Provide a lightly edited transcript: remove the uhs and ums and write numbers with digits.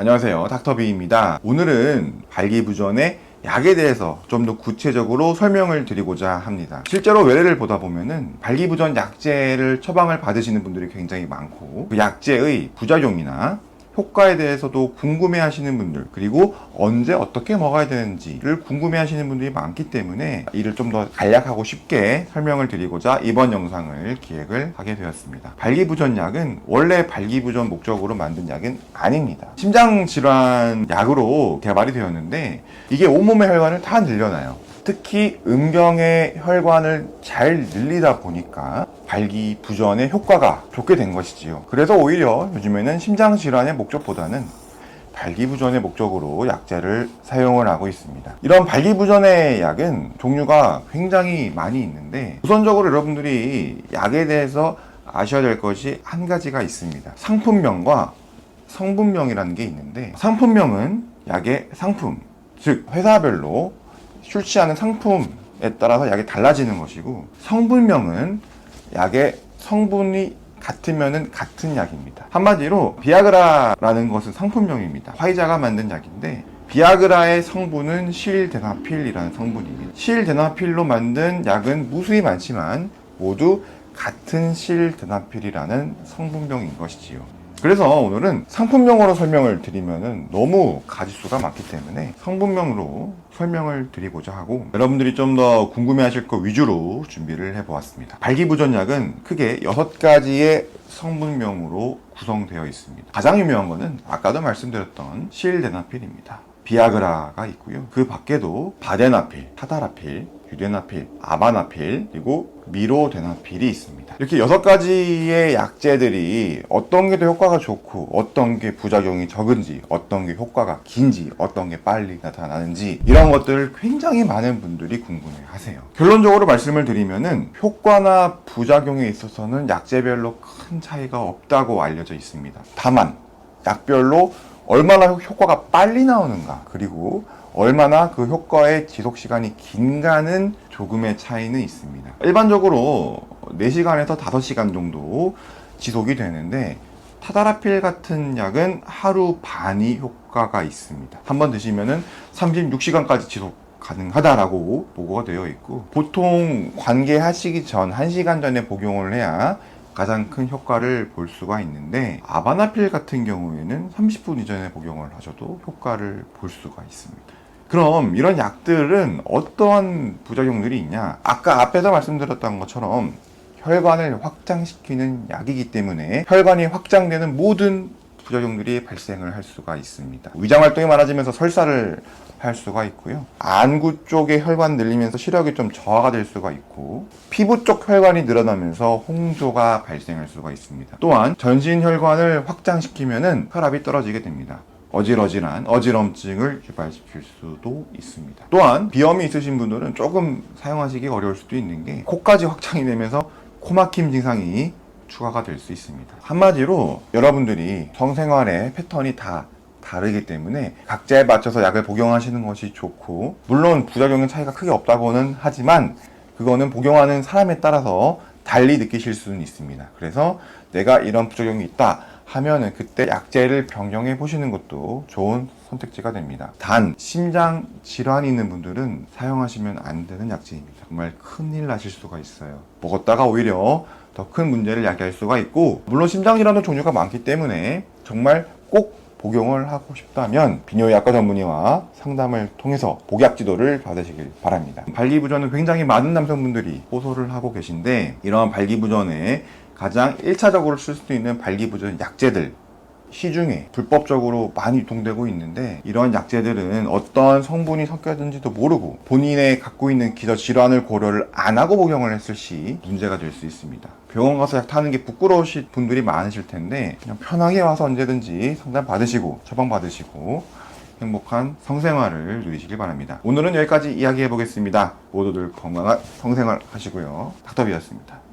안녕하세요, 닥터비입니다. 오늘은 발기부전의 약에 대해서 좀 더 구체적으로 설명을 드리고자 합니다. 실제로 외래를 보다 보면은 발기부전 약제를 처방을 받으시는 분들이 굉장히 많고, 그 약제의 부작용이나 효과에 대해서도 궁금해 하시는 분들, 그리고 언제 어떻게 먹어야 되는지를 궁금해 하시는 분들이 많기 때문에 이를 좀 더 간략하고 쉽게 설명을 드리고자 이번 영상을 기획을 하게 되었습니다. 발기부전 약은 원래 발기부전 목적으로 만든 약은 아닙니다. 심장질환 약으로 개발이 되었는데 이게 온몸의 혈관을 다 늘려놔요. 특히 음경의 혈관을 잘 늘리다 보니까 발기부전의 효과가 좋게 된 것이지요. 그래서 오히려 요즘에는 심장질환의 목적보다는 발기부전의 목적으로 약제를 사용을 하고 있습니다. 이런 발기부전의 약은 종류가 굉장히 많이 있는데, 우선적으로 여러분들이 약에 대해서 아셔야 될 것이 한 가지가 있습니다. 상품명과 성분명이라는 게 있는데, 상품명은 약의 상품, 즉 회사별로 출시하는 상품에 따라서 약이 달라지는 것이고, 성분명은 약의 성분이 같으면은 같은 약입니다. 한마디로 비아그라라는 것은 상품명입니다. 화이자가 만든 약인데, 비아그라의 성분은 실데나필이라는 성분입니다. 실데나필로 만든 약은 무수히 많지만 모두 같은 실데나필이라는 성분명인 것이지요. 그래서 오늘은 상품명으로 설명을 드리면은 너무 가지수가 많기 때문에 성분명으로 설명을 드리고자 하고, 여러분들이 좀 더 궁금해하실 것 위주로 준비를 해보았습니다. 발기부전약은 크게 6가지의 성분명으로 구성되어 있습니다. 가장 유명한 거는 아까도 말씀드렸던 실데나필입니다. 비아그라가 있고요. 그 밖에도 바데나필, 타다라필, 유데나필, 아바나필, 그리고 미로데나필이 있습니다. 이렇게 6가지의 약제들이 어떤 게 더 효과가 좋고 어떤 게 부작용이 적은지, 어떤 게 효과가 긴지, 어떤 게 빨리 나타나는지, 이런 것들을 굉장히 많은 분들이 궁금해 하세요. 결론적으로 말씀을 드리면은 효과나 부작용에 있어서는 약제별로 큰 차이가 없다고 알려져 있습니다. 다만 약별로 얼마나 효과가 빨리 나오는가, 그리고 얼마나 그 효과의 지속시간이 긴가는 조금의 차이는 있습니다. 일반적으로 4시간에서 5시간 정도 지속이 되는데, 타다라필 같은 약은 하루 반이 효과가 있습니다. 한번 드시면은 36시간까지 지속 가능하다라고 보고가 되어 있고, 보통 관계하시기 전 1시간 전에 복용을 해야 가장 큰 효과를 볼 수가 있는데, 아바나필 같은 경우에는 30분 이전에 복용을 하셔도 효과를 볼 수가 있습니다. 그럼 이런 약들은 어떠한 부작용들이 있냐? 아까 앞에서 말씀드렸던 것처럼 혈관을 확장시키는 약이기 때문에 혈관이 확장되는 모든 부작용들이 발생을 할 수가 있습니다. 위장활동이 많아지면서 설사를 할 수가 있고요. 안구 쪽의 혈관 늘리면서 시력이 좀 저하가 될 수가 있고, 피부 쪽 혈관이 늘어나면서 홍조가 발생할 수가 있습니다. 또한 전신 혈관을 확장시키면은 혈압이 떨어지게 됩니다. 어질어질한 어지럼증을 유발시킬 수도 있습니다. 또한 비염이 있으신 분들은 조금 사용하시기 어려울 수도 있는 게, 코까지 확장이 되면서 코막힘 증상이 추가가 될 수 있습니다. 한마디로 여러분들이 성생활의 패턴이 다 다르기 때문에 각자에 맞춰서 약을 복용하시는 것이 좋고, 물론 부작용의 차이가 크게 없다고는 하지만 그거는 복용하는 사람에 따라서 달리 느끼실 수는 있습니다. 그래서 내가 이런 부작용이 있다 하면은 그때 약제를 변경해 보시는 것도 좋은 선택지가 됩니다. 단 심장 질환이 있는 분들은 사용하시면 안 되는 약제입니다. 정말 큰일 나실 수가 있어요. 먹었다가 오히려 더 큰 문제를 야기할 수가 있고, 물론 심장 질환도 종류가 많기 때문에 정말 꼭 복용을 하고 싶다면 비뇨기과 전문의와 상담을 통해서 복약 지도를 받으시길 바랍니다. 발기부전은 굉장히 많은 남성분들이 호소를 하고 계신데, 이러한 발기부전에 가장 1차적으로 쓸 수 있는 발기부전 약제들, 시중에 불법적으로 많이 유통되고 있는데, 이런 약제들은 어떤 성분이 섞여있는지도 모르고 본인의 갖고 있는 기저 질환을 고려를 안 하고 복용을 했을 시 문제가 될 수 있습니다. 병원 가서 약 타는 게 부끄러우신 분들이 많으실 텐데, 그냥 편하게 와서 언제든지 상담 받으시고 처방 받으시고 행복한 성생활을 누리시길 바랍니다. 오늘은 여기까지 이야기해 보겠습니다. 모두들 건강한 성생활 하시고요. 닥터비였습니다.